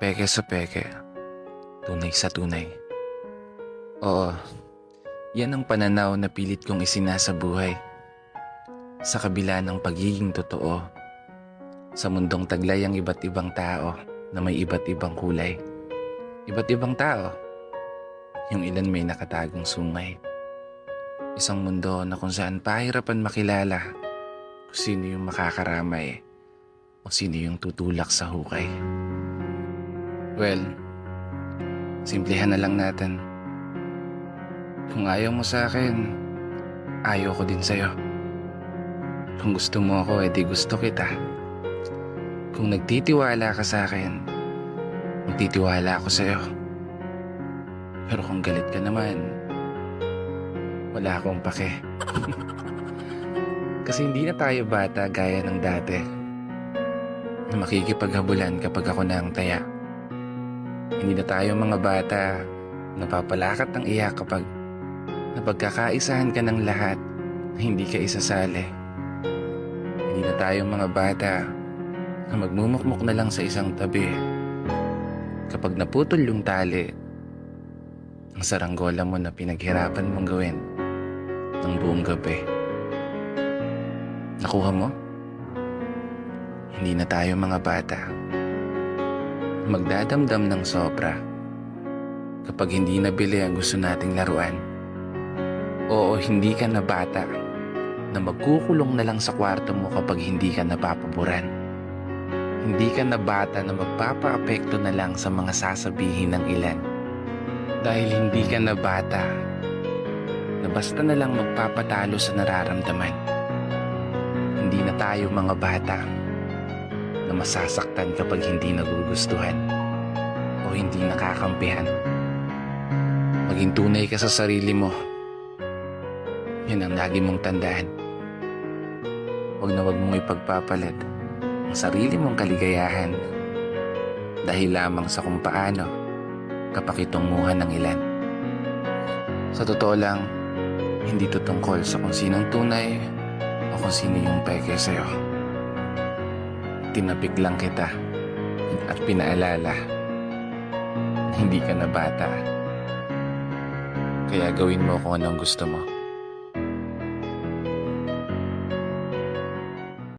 Peke sa peke, tunay sa tunay. Oo, yan ang pananaw na pilit kong isinasa buhay. Sa kabila ng pagiging totoo, sa mundong taglay ang iba't ibang tao na may iba't ibang kulay. Iba't ibang tao, yung ilan may nakatagong sungay. Isang mundo na kung saan pahirapan makilala kung sino yung makakaramay o sino yung tutulak sa hukay. Well, simplihan na lang natin. Kung ayaw mo sa akin, ayaw ko din sa'yo. Kung gusto mo ako, edi gusto kita. Kung nagtitiwala ka sa akin, magtitiwala ako sa'yo. Pero kung galit ka naman, wala akong pake. Kasi hindi na tayo bata gaya ng dati na makikipaghabulan kapag ako na ang taya. Hindi na tayo mga bata na papalakat ng iyak kapag napagkakaisahan ka ng lahat na hindi ka isasali. Hindi na tayo mga bata na magmumukmuk na lang sa isang tabi kapag naputol yung tali ang saranggola mo na pinaghirapan mong gawin ng buong gabi. Nakuha mo? Hindi na tayo mga bata magdadamdam ng sobra kapag hindi nabili ang gusto nating laruan. Oo, hindi ka na bata na magkukulong na lang sa kwarto mo kapag hindi ka napapaboran. Hindi ka na bata na magpapaapekto na lang sa mga sasabihin ng ilan. Dahil hindi ka na bata na basta na lang magpapatalo sa nararamdaman. Hindi na tayo mga bata na masasaktan kapag hindi nagugustuhan o hindi nakakampihan. Maging tunay ka sa sarili mo. Yan ang lagi mong tandaan. Huwag na huwag mong ipagpapalit ang sarili mong kaligayahan dahil lamang sa kung paano kapakitunguhan ng ilan. Sa totoo lang, hindi to tungkol sa kung sinong tunay o kung sino yung peke sa'yo. Tinapik lang kita at pinaalala na hindi ka na bata. Kaya gawin mo kung anong gusto mo.